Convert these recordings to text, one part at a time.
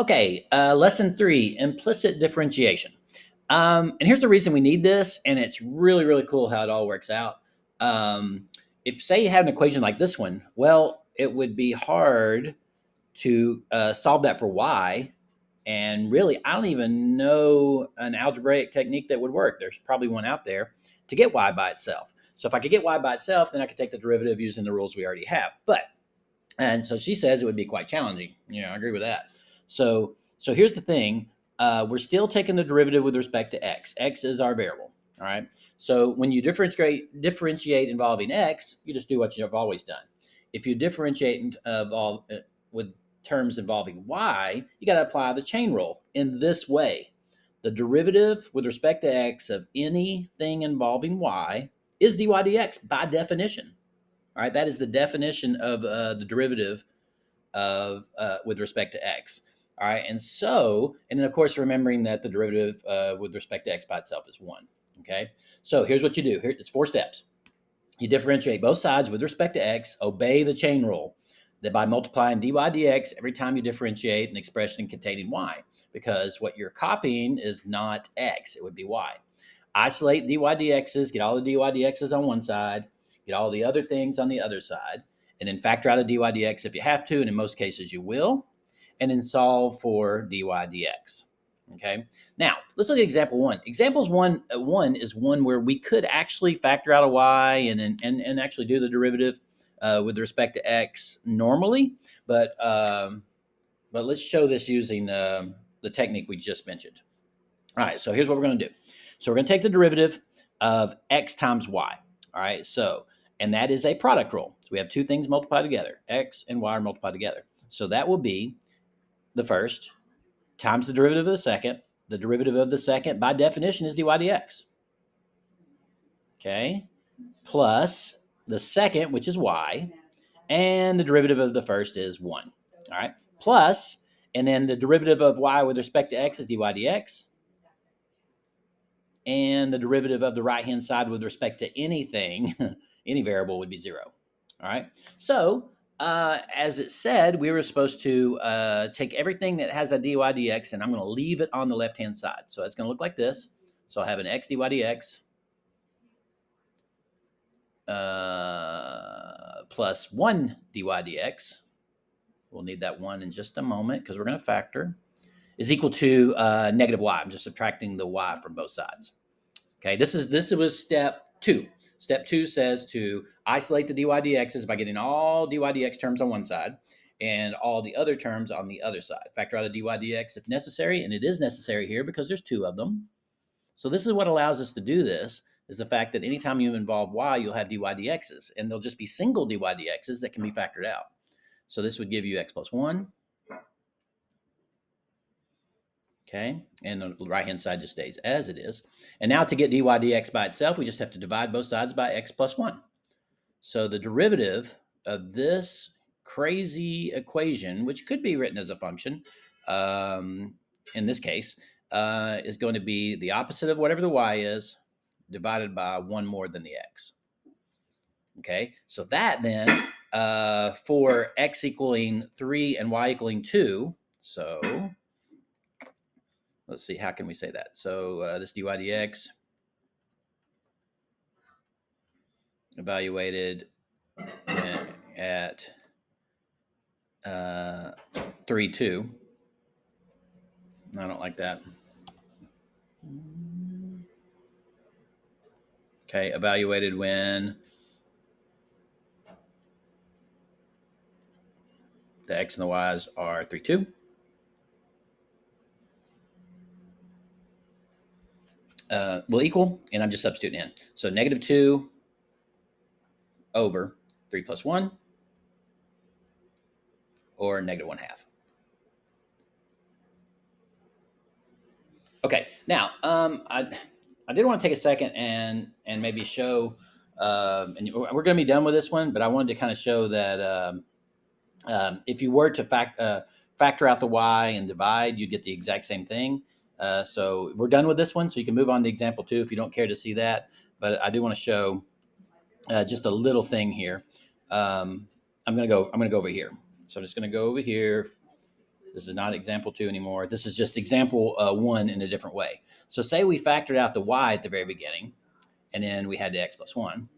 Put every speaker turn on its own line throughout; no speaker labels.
Okay, lesson 3, implicit differentiation. And here's the reason we need this, and it's really, really cool how it all works out. If, say, you had an equation like this one, well, it would be hard to solve that for y. And really, I don't even know an algebraic technique that would work. There's probably one out there to get y by itself. So if I could get y by itself, then I could take the derivative using the rules we already have. And so she says it would be quite challenging. Yeah, I agree with that. So here's the thing: we're still taking the derivative with respect to x. X is our variable. All right. So when you differentiate involving x, you just do what you've always done. If you differentiate with terms involving y, you got to apply the chain rule in this way. The derivative with respect to x of anything involving y is dy dx by definition. All right, that is the definition of the derivative of with respect to x. All right, and then of course remembering that the derivative with respect to x by itself is 1. Okay, so here's what you do. Here, it's 4 steps. You differentiate both sides with respect to x, obey the chain rule, that by multiplying dy dx every time you differentiate an expression containing y, because what you're copying is not x, it would be y. Isolate dy dx's, get all the dy dx's on one side, get all the other things on the other side, and then factor out a dy dx if you have to, and in most cases you will, and then solve for dy dx. Okay. Now let's look at example 1. Examples one is one where we could actually factor out a y and actually do the derivative with respect to x normally, but let's show this using the technique we just mentioned. All right. So here's what we're going to do. So we're going to take the derivative of x times y. All right. And that is a product rule. So we have two things multiplied together. X and y are multiplied together. So that will be the first times the derivative of the second. The derivative of the second, by definition, is dy dx. Okay. Plus the second, which is y, and the derivative of the first is 1. All right. Plus, and then the derivative of y with respect to x is dy dx. And the derivative of the right-hand side with respect to anything, any variable, would be 0. All right. So as it said, we were supposed to take everything that has a dy dx, and I'm going to leave it on the left-hand side. So it's going to look like this. So I'll have an x dy dx plus 1 dy dx. We'll need that 1 in just a moment because we're going to factor, is equal to negative y. I'm just subtracting the y from both sides. Okay, this was step 2. Step 2 says to isolate the dy dx's by getting all dy dx terms on one side and all the other terms on the other side. Factor out a dy dx if necessary, and it is necessary here because there's 2 of them. So this is what allows us to do this, is the fact that anytime you involve y, you'll have dy dx's, and they'll just be single dy dx's that can be factored out. So this would give you x plus 1. Okay, and the right-hand side just stays as it is. And now to get dy dx by itself, we just have to divide both sides by x plus 1. So the derivative of this crazy equation, which could be written as a function, in this case, is going to be the opposite of whatever the y is, divided by 1 more than the x. Okay, so that then, for x equaling 3 and y equaling 2, so let's see, how can we say that? So this dy dx evaluated at 3, 2. I don't like that. Okay, evaluated when the x and the y's are 3, 2. Will equal, and I'm just substituting in. So negative 2 over 3 plus 1, or negative 1/2. Okay, now I did want to take a second and maybe show, and we're going to be done with this one, but I wanted to kind of show that if you were to factor out the y and divide, you'd get the exact same thing. So we're done with this one, so you can move on to example 2 if you don't care to see that. But I do want to show just a little thing here. I'm going to go over here. So I'm just going to go over here, This is not example 2 anymore. This is just example 1 in a different way. So say we factored out the y at the very beginning, and then we had the x plus 1,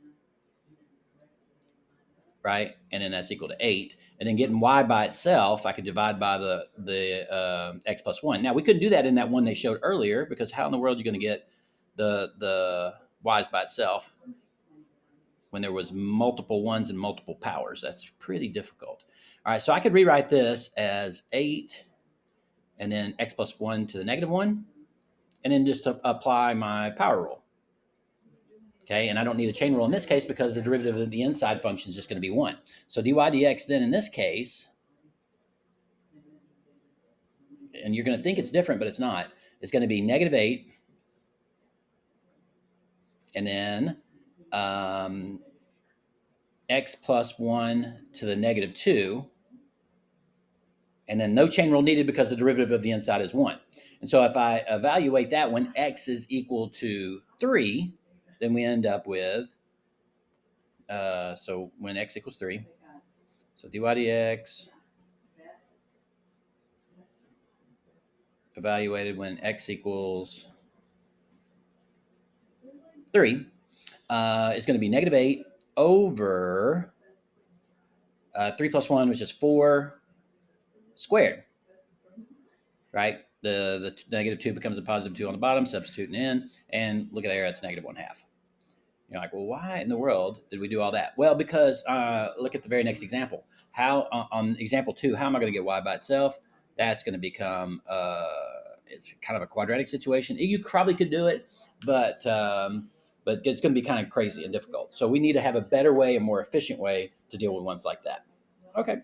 right? And then that's equal to 8. And then getting y by itself, I could divide by the x plus 1. Now, we couldn't do that in that one they showed earlier, because how in the world are you going to get the y's by itself when there was multiple ones and multiple powers? That's pretty difficult. All right, so I could rewrite this as 8 and then x plus 1 to the negative 1, and then just apply my power rule. Okay, and I don't need a chain rule in this case because the derivative of the inside function is just going to be 1. So dy dx then in this case, and you're going to think it's different, but it's not, it's going to be negative 8, and then x plus 1 to the negative 2, and then no chain rule needed because the derivative of the inside is 1. And so if I evaluate that when x is equal to 3, then we end up with, so when x equals 3, so dy dx evaluated when x equals 3 is going to be negative 8 over 3 plus 1, which is 4 squared, right? The negative 2 becomes a positive 2 on the bottom, substituting in, and look at there, it's negative 1/2. You're like, well, why in the world did we do all that? Well, because look at the very next example. How on example 2, how am I going to get y by itself? That's going to become it's kind of a quadratic situation. You probably could do it, but it's going to be kind of crazy and difficult. So we need to have a better way, a more efficient way to deal with ones like that. Okay.